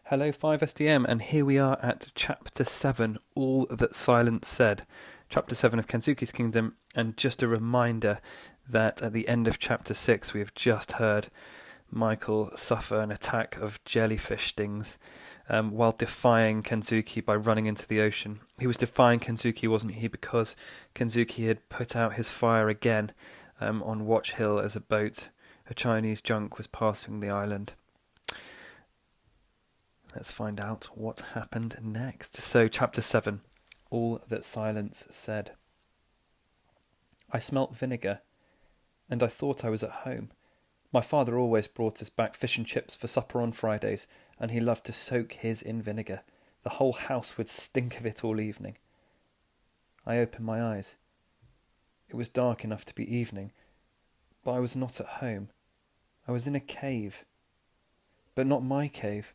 Hello 5SDM, and here we are at Chapter 7, All That Silence Said. Chapter 7 of Kensuke's Kingdom, and just a reminder that at the end of Chapter 6 we have just heard Michael suffer an attack of jellyfish stings while defying Kensuke by running into the ocean. He was defying Kensuke, wasn't he, because Kensuke had put out his fire again on Watch Hill as a Chinese junk was passing the island. Let's find out what happened next. So, Chapter 7, All That Silence Said. I smelt vinegar, and I thought I was at home. My father always brought us back fish and chips for supper on Fridays, and he loved to soak his in vinegar. The whole house would stink of it all evening. I opened my eyes. It was dark enough to be evening, but I was not at home. I was in a cave. But not my cave.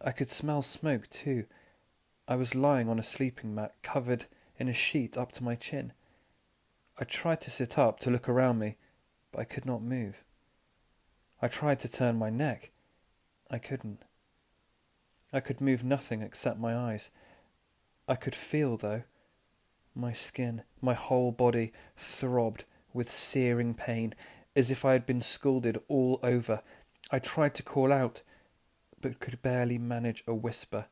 I could smell smoke too. I was lying on a sleeping mat covered in a sheet up to my chin. I tried to sit up to look around me, but I could not move. I tried to turn my neck. I couldn't. I could move nothing except my eyes. I could feel, though. My skin, my whole body throbbed with searing pain, as if I had been scalded all over. I tried to call out, but could barely manage a whisper.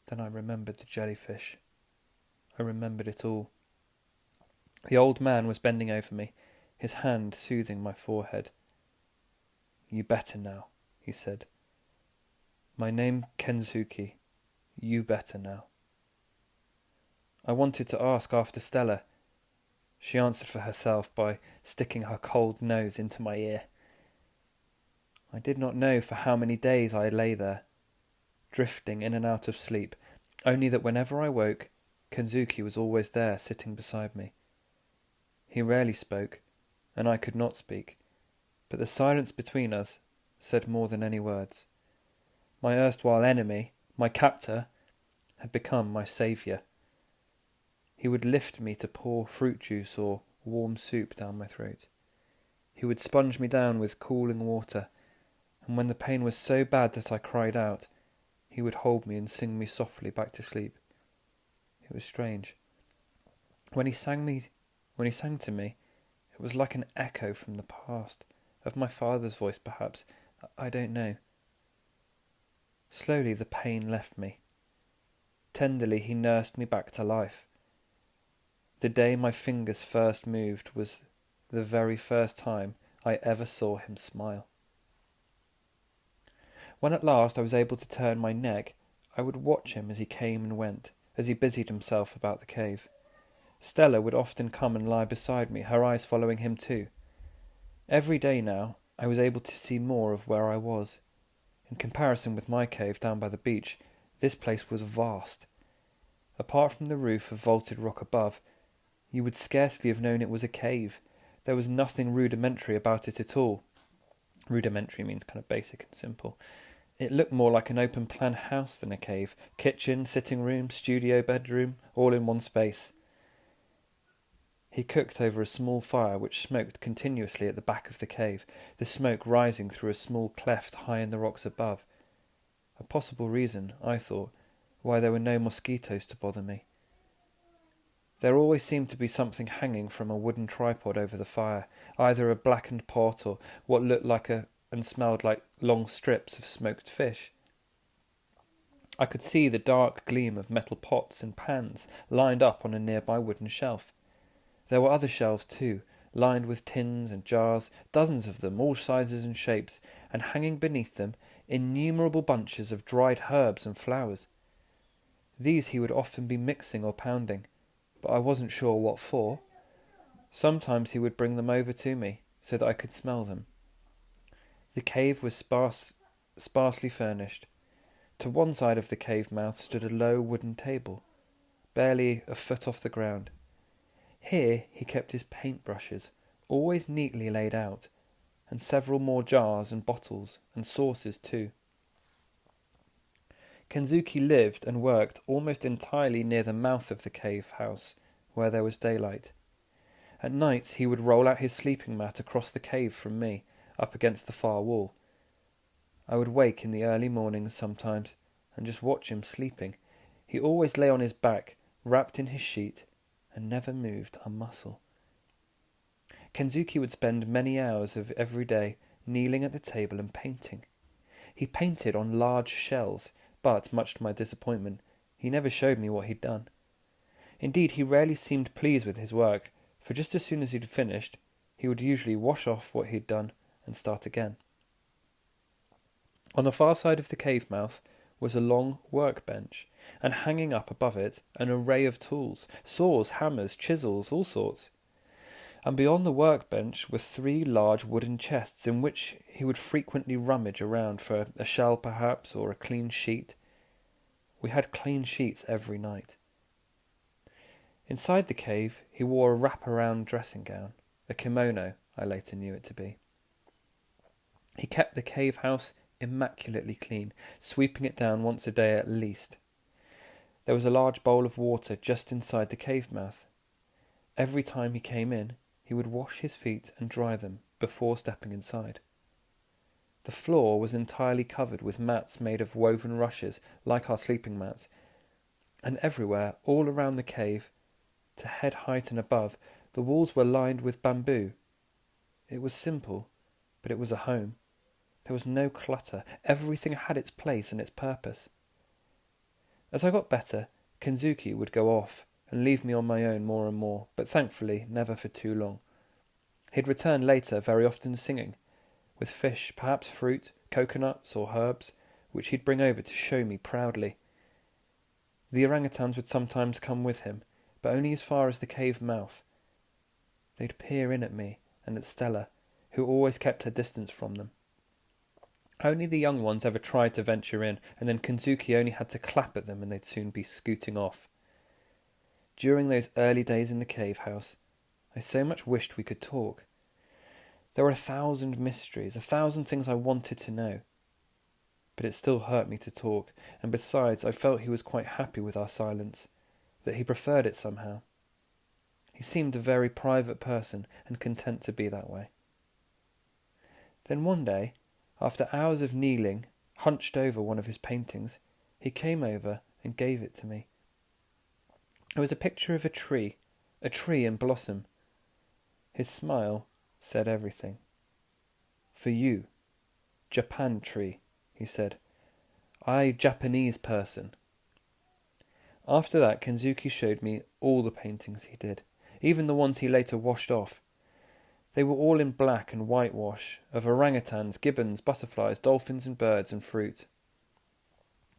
Then I remembered the jellyfish. I remembered it all. The old man was bending over me, his hand soothing my forehead. "You better now," he said. "My name Kensuke. You better now." I wanted to ask after Stella. She answered for herself by sticking her cold nose into my ear. I did not know for how many days I lay there, drifting in and out of sleep, only that whenever I woke, Kensuke was always there, sitting beside me. He rarely spoke, and I could not speak, but the silence between us said more than any words. My erstwhile enemy, my captor, had become my saviour. He would lift me to pour fruit juice or warm soup down my throat. He would sponge me down with cooling water, and when the pain was so bad that I cried out, he would hold me and sing me softly back to sleep. It was strange. When he sang to me, it was like an echo from the past, of my father's voice perhaps, I don't know. Slowly the pain left me. Tenderly he nursed me back to life. The day my fingers first moved was the very first time I ever saw him smile. When at last I was able to turn my neck, I would watch him as he came and went, as he busied himself about the cave. Stella would often come and lie beside me, her eyes following him too. Every day now I was able to see more of where I was. In comparison with my cave down by the beach, this place was vast. Apart from the roof of vaulted rock above, you would scarcely have known it was a cave. There was nothing rudimentary about it at all. Rudimentary means kind of basic and simple. It looked more like an open-plan house than a cave. Kitchen, sitting room, studio, bedroom, all in one space. He cooked over a small fire which smoked continuously at the back of the cave, the smoke rising through a small cleft high in the rocks above. A possible reason, I thought, why there were no mosquitoes to bother me. There always seemed to be something hanging from a wooden tripod over the fire, either a blackened pot or what looked like and smelled like long strips of smoked fish. I could see the dark gleam of metal pots and pans lined up on a nearby wooden shelf. There were other shelves too, lined with tins and jars, dozens of them, all sizes and shapes, and hanging beneath them innumerable bunches of dried herbs and flowers. These he would often be mixing or pounding, but I wasn't sure what for. Sometimes he would bring them over to me, so that I could smell them. The cave was sparsely furnished. To one side of the cave mouth stood a low wooden table, barely a foot off the ground. Here he kept his paintbrushes, always neatly laid out, and several more jars and bottles, and saucers too. Kensuke lived and worked almost entirely near the mouth of the cave house, where there was daylight. At nights he would roll out his sleeping mat across the cave from me, up against the far wall. I would wake in the early mornings sometimes and just watch him sleeping. He always lay on his back, wrapped in his sheet, and never moved a muscle. Kenzuki would spend many hours of every day kneeling at the table and painting. He painted on large shells, but, much to my disappointment, he never showed me what he'd done. Indeed, he rarely seemed pleased with his work, for just as soon as he'd finished, he would usually wash off what he'd done and start again. On the far side of the cave mouth was a long workbench, and hanging up above it an array of tools, saws, hammers, chisels, all sorts. And beyond the workbench were 3 large wooden chests in which he would frequently rummage around for a shell perhaps, or a clean sheet. We had clean sheets every night. Inside the cave he wore a wrap-around dressing gown, a kimono I later knew it to be. He kept the cave house immaculately clean, sweeping it down once a day at least. There was a large bowl of water just inside the cave mouth. Every time he came in, he would wash his feet and dry them before stepping inside. The floor was entirely covered with mats made of woven rushes, like our sleeping mats, and everywhere, all around the cave, to head height and above, the walls were lined with bamboo. It was simple, but it was a home. There was no clutter. Everything had its place and its purpose. As I got better, Kenzuki would go off and leave me on my own more and more, but thankfully never for too long. He'd return later, very often singing, with fish, perhaps fruit, coconuts or herbs, which he'd bring over to show me proudly. The orangutans would sometimes come with him, but only as far as the cave mouth. They'd peer in at me and at Stella, who always kept her distance from them. Only the young ones ever tried to venture in, and then Kenzuki only had to clap at them and they'd soon be scooting off. During those early days in the cave house, I so much wished we could talk. There were 1,000 mysteries, 1,000 things I wanted to know. But it still hurt me to talk, and besides I felt he was quite happy with our silence, that he preferred it somehow. He seemed a very private person and content to be that way. Then one day, after hours of kneeling, hunched over one of his paintings, he came over and gave it to me. It was a picture of a tree in blossom. His smile said everything. "For you, Japan tree," he said. "I Japanese person." After that, Kenzuki showed me all the paintings he did, even the ones he later washed off. They were all in black and whitewash, of orangutans, gibbons, butterflies, dolphins and birds and fruit.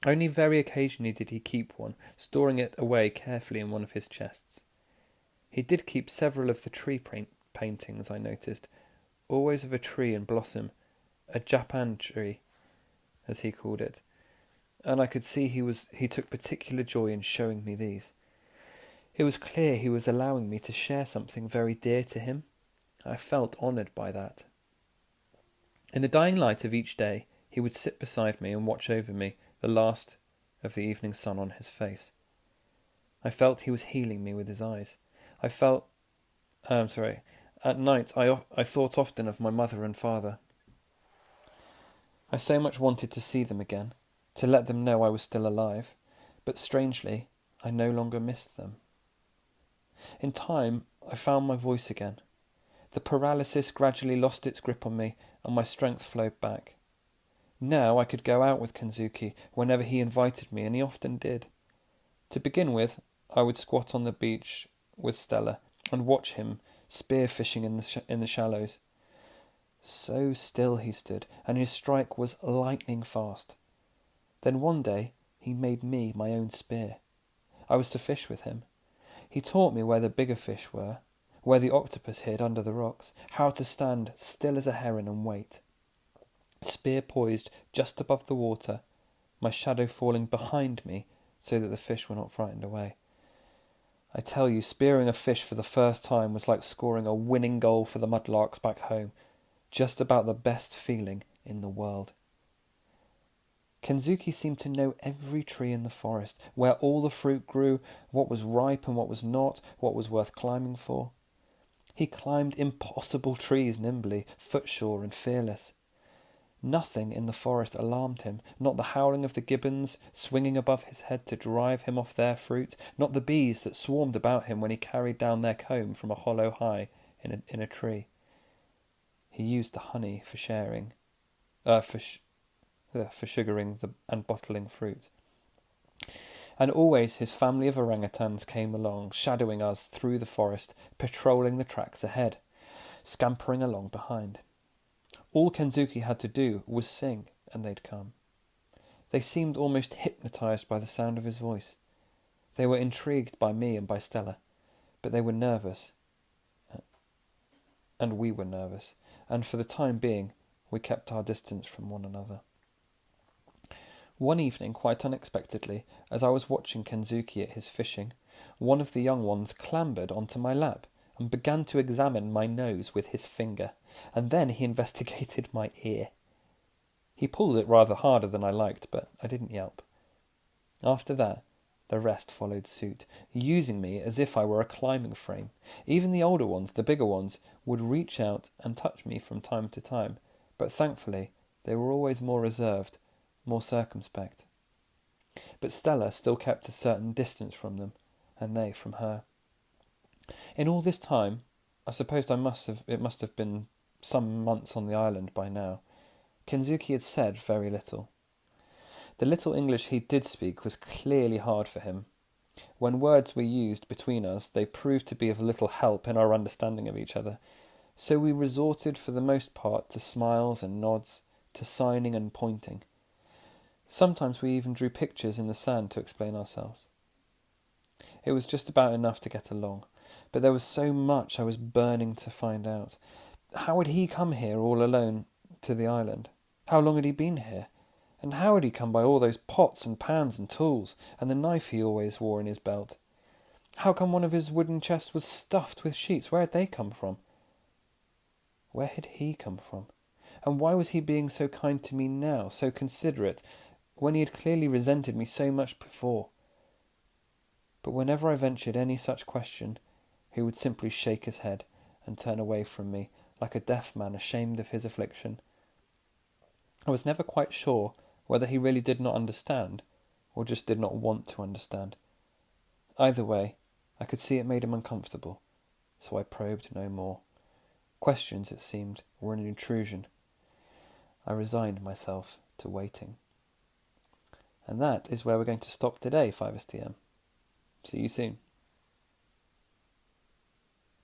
Only very occasionally did he keep one, storing it away carefully in one of his chests. He did keep several of the tree paintings, I noticed, always of a tree in blossom, a Japan tree, as he called it, and I could see he took particular joy in showing me these. It was clear he was allowing me to share something very dear to him. I felt honoured by that. In the dying light of each day, he would sit beside me and watch over me, the last of the evening sun on his face. I felt he was healing me with his eyes. At night I thought often of my mother and father. I so much wanted to see them again, to let them know I was still alive, but strangely, I no longer missed them. In time, I found my voice again. The paralysis gradually lost its grip on me, and my strength flowed back. Now I could go out with Kenzuki whenever he invited me, and he often did. To begin with, I would squat on the beach with Stella and watch him spearfishing in the shallows. So still he stood, and his strike was lightning fast. Then one day he made me my own spear. I was to fish with him. He taught me where the bigger fish were, where the octopus hid under the rocks, how to stand still as a heron and wait. Spear poised just above the water, my shadow falling behind me so that the fish were not frightened away. I tell you, spearing a fish for the first time was like scoring a winning goal for the mudlarks back home, just about the best feeling in the world. Kenzuki seemed to know every tree in the forest, where all the fruit grew, what was ripe and what was not, what was worth climbing for. He climbed impossible trees nimbly, footsure and fearless. Nothing in the forest alarmed him, not the howling of the gibbons swinging above his head to drive him off their fruit, not the bees that swarmed about him when he carried down their comb from a hollow high in a tree. He used the honey for sharing, for sugaring and bottling fruit. And always his family of orangutans came along, shadowing us through the forest, patrolling the tracks ahead, scampering along behind. All Kenzuki had to do was sing, and they'd come. They seemed almost hypnotized by the sound of his voice. They were intrigued by me and by Stella, but they were nervous, and we were nervous, and for the time being we kept our distance from one another. One evening, quite unexpectedly, as I was watching Kenzuki at his fishing, one of the young ones clambered onto my lap and began to examine my nose with his finger, and then he investigated my ear. He pulled it rather harder than I liked, but I didn't yelp. After that, the rest followed suit, using me as if I were a climbing frame. Even the older ones, the bigger ones, would reach out and touch me from time to time, but thankfully they were always more reserved, more circumspect. But Stella still kept a certain distance from them, and they from her. In all this time, I suppose it must have been some months on the island by now, Kenzuki had said very little. The little English he did speak was clearly hard for him. When words were used between us, they proved to be of little help in our understanding of each other, so we resorted for the most part to smiles and nods, to signing and pointing. Sometimes we even drew pictures in the sand to explain ourselves. It was just about enough to get along, but there was so much I was burning to find out. How had he come here all alone to the island? How long had he been here? And how had he come by all those pots and pans and tools, and the knife he always wore in his belt? How come one of his wooden chests was stuffed with sheets? Where had they come from? Where had he come from? And why was he being so kind to me now, so considerate, when he had clearly resented me so much before? But whenever I ventured any such question, he would simply shake his head and turn away from me, like a deaf man ashamed of his affliction. I was never quite sure whether he really did not understand, or just did not want to understand. Either way, I could see it made him uncomfortable, so I probed no more. Questions, it seemed, were an intrusion. I resigned myself to waiting. And that is where we're going to stop today, 5STM. See you soon.